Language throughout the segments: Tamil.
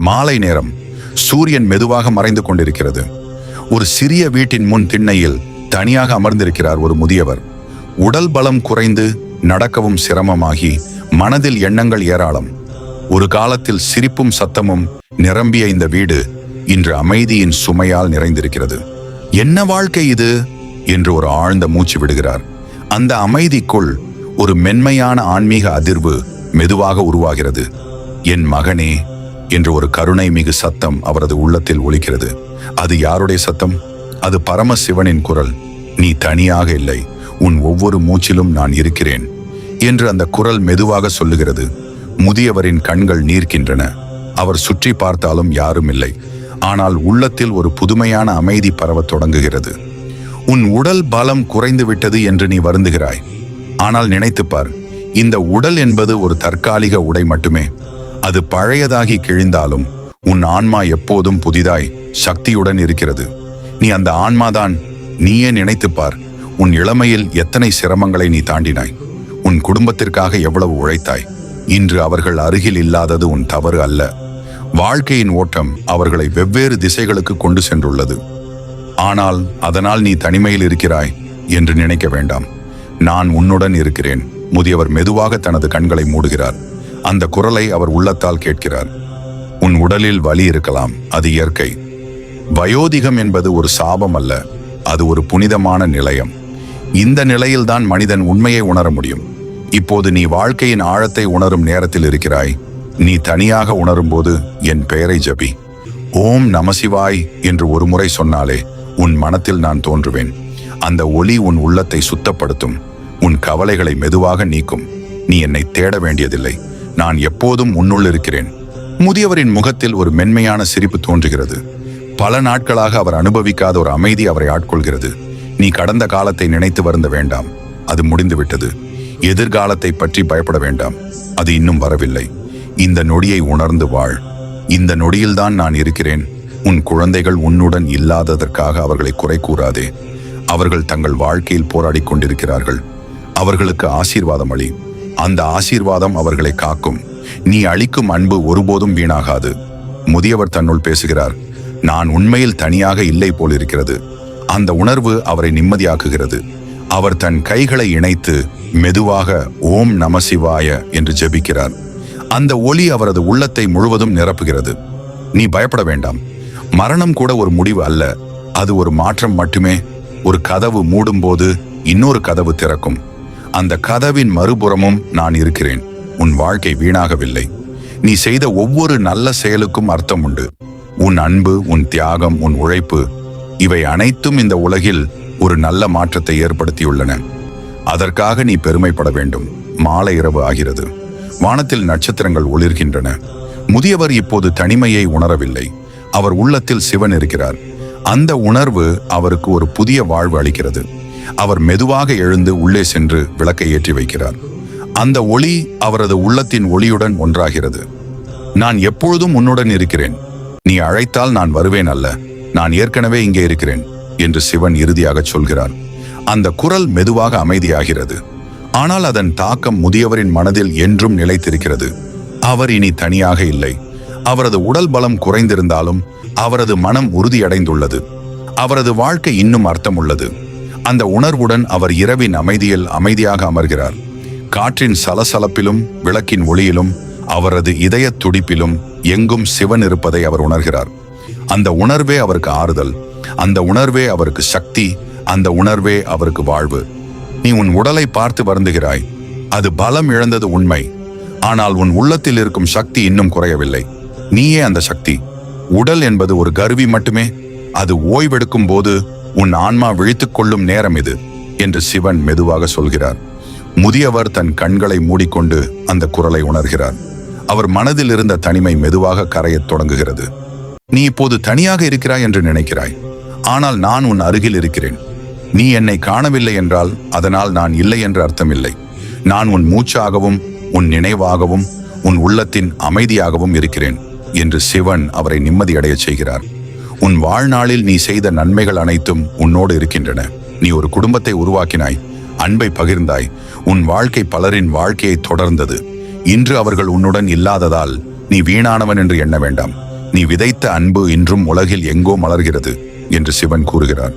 மாலை நேரம். சூரியன் மெதுவாக மறைந்து கொண்டிருக்கிறது. ஒரு சிறிய வீட்டின் முன் திண்ணையில் தனியாக அமர்ந்திருக்கிறார் ஒரு முதியவர். உடல் பலம் குறைந்து நடக்கவும் சிரமமாகி மனதில் எண்ணங்கள் ஏராளம். ஒரு காலத்தில் சிரிப்பும் சத்தமும் நிரம்பிய இந்த வீடு இன்று அமைதியின் சுமையால் நிறைந்திருக்கிறது. என்ன வாழ்க்கை இது என்று ஒரு ஆழ்ந்த மூச்சு விடுகிறார். அந்த அமைதிக்குள் ஒரு மென்மையான ஆன்மீக அதிர்வு மெதுவாக உருவாகிறது. என் மகனே என்று ஒரு கருணை மிகு சத்தம் அவரது உள்ளத்தில் ஒலிக்கிறது. அது யாருடைய சத்தம்? அது பரமசிவனின் குரல். நீ தனியாக இல்லை, உன் ஒவ்வொரு மூச்சிலும் நான் இருக்கிறேன் என்று அந்த குரல் மெதுவாக சொல்லுகிறது. முதியவரின் கண்கள் நீர்க்கின்றன. அவர் சுற்றி பார்த்தாலும் யாரும் இல்லை. ஆனால் உள்ளத்தில் ஒரு புதுமையான அமைதி பரவத் தொடங்குகிறது. உன் உடல் பலம் குறைந்து விட்டது என்று நீ வருந்துகிறாய். ஆனால் நினைத்துப்பார், இந்த உடல் என்பது ஒரு தற்காலிக உடை மட்டுமே. அது பழையதாகி கிழிந்தாலும் உன் ஆன்மா எப்போதும் புதிதாய் சக்தியுடன் இருக்கிறது. நீ அந்த ஆன்மாதான். நீயே நினைத்துப்பார், உன் இளமையில் எத்தனை சிரமங்களை நீ தாண்டினாய். உன் குடும்பத்திற்காக எவ்வளவு உழைத்தாய். இன்று அவர்கள் அருகில் இல்லாதது உன் தவறு அல்ல. வாழ்க்கையின் ஓட்டம் அவர்களை வெவ்வேறு திசைகளுக்கு கொண்டு சென்றுள்ளது. ஆனால் அதனால் நீ தனிமையில் இருக்கிறாய் என்று நினைக்க வேண்டாம். நான் உன்னுடன் இருக்கிறேன். முதியவர் மெதுவாக தனது கண்களை மூடுகிறார். அந்த குரலை அவர் உள்ளத்தால் கேட்கிறார். உன் உடலில் வலி இருக்கலாம், அது இயற்கை. வயோதிகம் என்பது ஒரு சாபம் அல்ல, அது ஒரு புனிதமான நிலையம். இந்த நிலையில்தான் மனிதன் உண்மையை உணர முடியும். இப்போது நீ வாழ்க்கையின் ஆழத்தை உணரும் நேரத்தில் இருக்கிறாய். நீ தனியாக உணரும் போது என் பெயரை ஜபி. ஓம் நமசிவாய் என்று ஒரு முறை சொன்னாலே உன் மனத்தில் நான் தோன்றுவேன். அந்த ஒலி உன் உள்ளத்தை சுத்தப்படுத்தும், உன் கவலைகளை மெதுவாக நீக்கும். நீ என்னை தேட வேண்டியதில்லை, நான் எப்போதும் உன்னுள் இருக்கிறேன். முதியவரின் முகத்தில் ஒரு மென்மையான சிரிப்பு தோன்றுகிறது. பல நாட்களாக அவர் அனுபவிக்காத ஒரு அமைதி அவரை ஆட்கொள்கிறது. நீ கடந்த காலத்தை நினைத்து வருந்த வேண்டாம், அது முடிந்துவிட்டது. எதிர்காலத்தை பற்றி பயப்பட வேண்டாம், அது இன்னும் வரவில்லை. இந்த நொடியை உணர்ந்து வாழ். இந்த நொடியில்தான் நான் இருக்கிறேன். உன் குழந்தைகள் உன்னுடன் இல்லாததற்காக அவர்களை குறை கூறாதே. அவர்கள் தங்கள் வாழ்க்கையில் போராடி கொண்டிருக்கிறார்கள். அவர்களுக்கு ஆசீர்வாதம் அளி. அந்த ஆசீர்வாதம் அவர்களை காக்கும். நீ அளிக்கும் அன்பு ஒருபோதும் வீணாகாது. முதியவர் தன்னுள் பேசுகிறார். நான் உண்மையில் தனியாக இல்லை போல் இருக்கிறது. அந்த உணர்வு அவரை நிம்மதியாக்குகிறது. அவர் தன் கைகளை இணைத்து மெதுவாக ஓம் நமசிவாய என்று ஜெபிக்கிறார். அந்த ஒலி அவரது உள்ளத்தை முழுவதும் நிரப்புகிறது. நீ பயப்பட வேண்டாம். மரணம் கூட ஒரு முடிவு அல்ல, அது ஒரு மாற்றம் மட்டுமே. ஒரு கதவு மூடும் போது இன்னொரு கதவு திறக்கும். அந்த கதவின் மறுபுறமும் நான் இருக்கிறேன். உன் வாழ்க்கை வீணாகவில்லை. நீ செய்த ஒவ்வொரு நல்ல செயலுக்கும் அர்த்தம் உண்டு. உன் அன்பு, உன் தியாகம், உன் உழைப்பு, இவை அனைத்தும் இந்த உலகில் ஒரு நல்ல மாற்றத்தை ஏற்படுத்தியுள்ளன. அதற்காக நீ பெருமைப்பட வேண்டும். மாலை இரவு ஆகிறது. வானத்தில் நட்சத்திரங்கள் ஒளிர்கின்றன. முதியவர் இப்போது தனிமையை உணரவில்லை. அவர் உள்ளத்தில் சிவன் இருக்கிறார். அந்த உணர்வு அவருக்கு ஒரு புதிய வாழ்வு அளிக்கிறது. அவர் மெதுவாக எழுந்து உள்ளே சென்று விளக்கை ஏற்றி வைக்கிறார். அந்த ஒளி அவரது உள்ளத்தின் ஒளியுடன் ஒன்றாகிறது. நான் எப்பொழுதும் உன்னுடன் இருக்கிறேன். நீ அழைத்தால் நான் வருவேன் அல்ல, நான் ஏற்கனவே இங்கே இருக்கிறேன் என்று சிவன் இறுதியாக சொல்கிறார். அந்த குரல் மெதுவாக அமைதியாகிறது. ஆனால் அதன் தாக்கம் முதியவரின் மனதில் என்றும் நிலைத்திருக்கிறது. அவர் இனி தனியாக இல்லை. அவரது உடல் பலம் குறைந்திருந்தாலும் அவரது மனம் உறுதியடைந்துள்ளது. அவரது வாழ்க்கை இன்னும் அர்த்தமுள்ளது. அந்த உணர்வுடன் அவர் இரவின் அமைதியில் அமைதியாக அமர்கிறார். காற்றின் சலசலப்பிலும் விளக்கின் ஒளியிலும் அவரது இதய துடிப்பிலும் எங்கும் சிவன் இருப்பதை அவர் உணர்கிறார். அந்த உணர்வே அவருக்கு ஆறுதல். அந்த உணர்வே அவருக்கு சக்தி. அந்த உணர்வே அவருக்கு வாழ்வு. நீ உன் உடலை பார்த்து வருந்துகிறாய். அது பலம் இழந்தது உண்மை. ஆனால் உன் உள்ளத்தில் இருக்கும் சக்தி இன்னும் குறையவில்லை. நீயே அந்த சக்தி. உடல் என்பது ஒரு கருவி மட்டுமே. அது ஓய்வெடுக்கும் போது உன் ஆன்மா விழித்துக் கொள்ளும் நேரம் இது என்று சிவன் மெதுவாக சொல்கிறார். முதியவர் தன் கண்களை மூடிக்கொண்டு அந்த குரலை உணர்கிறார். அவர் மனதில் இருந்த தனிமை மெதுவாக கரையத் தொடங்குகிறது. நீ இப்போது தனியாக இருக்கிறாய் என்று நினைக்கிறாய். ஆனால் நான் உன் அருகில் இருக்கிறேன். நீ என்னை காணவில்லை என்றால் அதனால் நான் இல்லை என்று அர்த்தமில்லை. நான் உன் மூச்சாகவும் உன் நினைவாகவும் உன் உள்ளத்தின் அமைதியாகவும் இருக்கிறேன் என்று சிவன் அவரை நிம்மதியடைய செய்கிறார். உன் வாழ்நாளில் நீ செய்த நன்மைகள் அனைத்தும் உன்னோடு இருக்கின்றன. நீ ஒரு குடும்பத்தை உருவாக்கினாய். அன்பை பகிர்ந்தாய். உன் வாழ்க்கை பலரின் வாழ்க்கையை தொடர்ந்தது. இன்று அவர்கள் உன்னுடன் இல்லாததால் நீ வீணானவன் என்று எண்ண வேண்டாம். நீ விதைத்த அன்பு இன்றும் உலகில் எங்கோ மலர்கிறது என்று சிவன் கூறுகிறார்.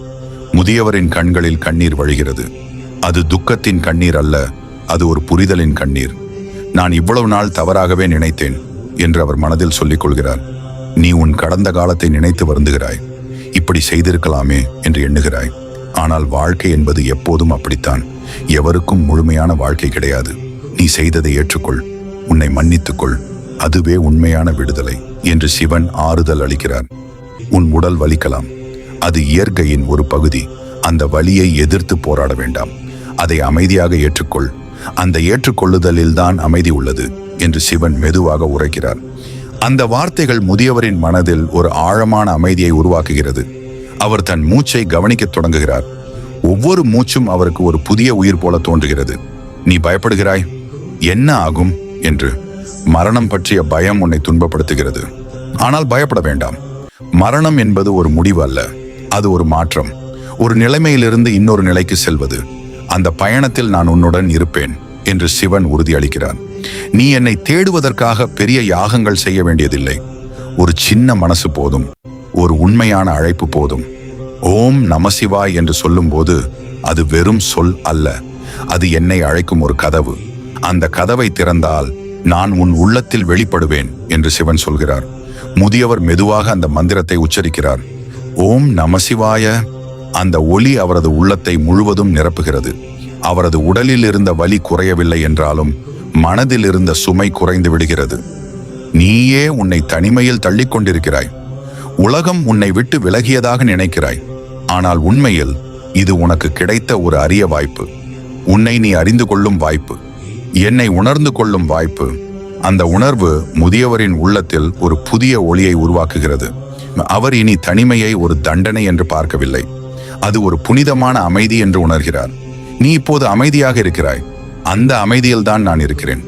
முதியவரின் கண்களில் கண்ணீர் வழிகிறது. அது துக்கத்தின் கண்ணீர் அல்ல, அது ஒரு புரிதலின் கண்ணீர். நான் இவ்வளவு நாள் தவறாகவே நினைத்தேன் என்று அவர் மனதில் சொல்லிக் கொள்கிறார். நீ உன் கடந்த காலத்தை நினைத்து வருந்துகிறாய். இப்படி செய்திருக்கலாமே என்று எண்ணுகிறாய். ஆனால் வாழ்க்கை என்பது எப்போதும் அப்படித்தான். எவருக்கும் முழுமையான வாழ்க்கை கிடையாது. நீ செய்ததை ஏற்றுக்கொள், உன்னை மன்னித்துக்கொள், அதுவே உண்மையான விடுதலை என்று சிவன் ஆறுதல் அளிக்கிறார். உன் உடல் வலிக்கலாம், அது இயற்கையின் ஒரு பகுதி. அந்த வலியை எதிர்த்து போராட வேண்டாம், அதை அமைதியாக ஏற்றுக்கொள். அந்த ஏற்றுக்கொள்ளுதலில் தான் அமைதி உள்ளது என்று சிவன் மெதுவாக உரைக்கிறார். அந்த வார்த்தைகள் முதியவரின் மனதில் ஒரு ஆழமான அமைதியை உருவாக்குகிறது. அவர் தன் மூச்சை கவனிக்கத் தொடங்குகிறார். ஒவ்வொரு மூச்சும் அவருக்கு ஒரு புதிய உயிர் போல தோன்றுகிறது. நீ பயப்படுகிறாய், என்ன ஆகும் என்று. மரணம் பற்றிய பயம் உன்னை துன்பப்படுத்துகிறது. ஆனால் பயப்பட வேண்டாம். மரணம் என்பது ஒரு முடிவு அல்ல, அது ஒரு மாற்றம். ஒரு நிலைமையிலிருந்து இன்னொரு நிலைக்கு செல்வது. அந்த பயணத்தில் நான் உன்னுடன் இருப்பேன் என்று சிவன் உறுதியளிக்கிறார். நீ என்னை தேடுவதற்காக பெரிய யாகங்கள் செய்ய வேண்டியதில்லை. ஒரு சின்ன மனசு போதும், ஒரு உண்மையான அழைப்பு போதும். ஓம் நமசிவாய் என்று சொல்லும்போது அது வெறும் சொல் அல்ல, அது என்னை அழைக்கும் ஒரு கதவு. அந்த கதவை திறந்தால் நான் உன் உள்ளத்தில் வெளிப்படுவேன் என்று சிவன் சொல்கிறார். முதியவர் மெதுவாக அந்த மந்திரத்தை உச்சரிக்கிறார். ஓம் நமசிவாய. அந்த ஒளி அவரது உள்ளத்தை முழுவதும் நிரப்புகிறது. அவரது உடலில் இருந்த வலி குறையவில்லை என்றாலும் மனதில் இருந்த சுமை குறைந்து விடுகிறது. நீயே உன்னை தனிமையில் தள்ளிக் கொண்டிருக்கிறாய். உலகம் உன்னை விட்டு விலகியதாக நினைக்கிறாய். ஆனால் உண்மையில் இது உனக்கு கிடைத்த ஒரு அரிய வாய்ப்பு. உன்னை நீ அறிந்து கொள்ளும் வாய்ப்பு, என்னை உணர்ந்து கொள்ளும் வாய்ப்பு. அந்த உணர்வு முதியவரின் உள்ளத்தில் ஒரு புதிய ஒளியை உருவாக்குகிறது. அவர் இனி தனிமையை ஒரு தண்டனை என்று பார்க்கவில்லை, அது ஒரு புனிதமான அமைதி என்று உணர்கிறார். நீ இப்போது அமைதியாக இருக்கிறாய். அந்த அமைதியில்தான் நான் இருக்கிறேன்.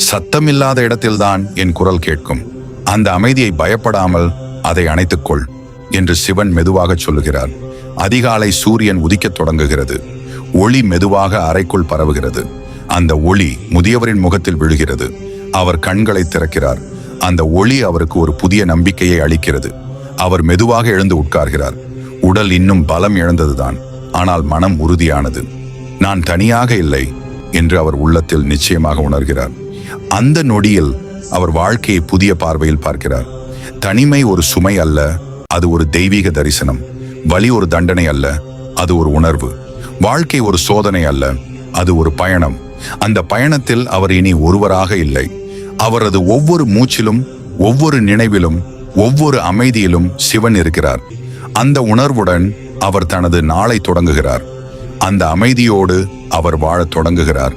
சத்தமில்லாத இடத்தில்தான் என் குரல் கேட்கும். அந்த அமைதியை பயப்படாமல் அதை அணைத்துக்கொள் என்று சிவன் மெதுவாக சொல்லுகிறார். அதிகாலை சூரியன் உதிக்கத் தொடங்குகிறது. ஒளி மெதுவாக அறைக்குள் பரவுகிறது. அந்த ஒளி முதியவரின் முகத்தில் விழுகிறது. அவர் கண்களை திறக்கிறார். அந்த ஒளி அவருக்கு ஒரு புதிய நம்பிக்கையை அளிக்கிறது. அவர் மெதுவாக எழுந்து உட்கார்கிறார். உடல் இன்னும் பலம் இழந்ததுதான், ஆனால் மனம் உறுதியானது. நான் தனியாக இல்லை என்று அவர் உள்ளத்தில் நிச்சயமாக உணர்கிறார். அந்த நொடியில் அவர் வாழ்க்கையை புதிய பார்வையில் பார்க்கிறார். தனிமை ஒரு சுமை அல்ல, அது ஒரு தெய்வீக தரிசனம். வலி ஒரு தண்டனை அல்ல, அது ஒரு உணர்வு. வாழ்க்கை ஒரு சோதனை அல்ல, அது ஒரு பயணம். அந்த பயணத்தில் அவர் இனி ஒருவராக இல்லை. அவரது ஒவ்வொரு மூச்சிலும், ஒவ்வொரு நினைவிலும், ஒவ்வொரு அமைதியிலும் சிவன் இருக்கிறார். அந்த உணர்வுடன் அவர் தனது நாளை தொடங்குகிறார். அந்த அமைதியோடு அவர் வாழத் தொடங்குகிறார்.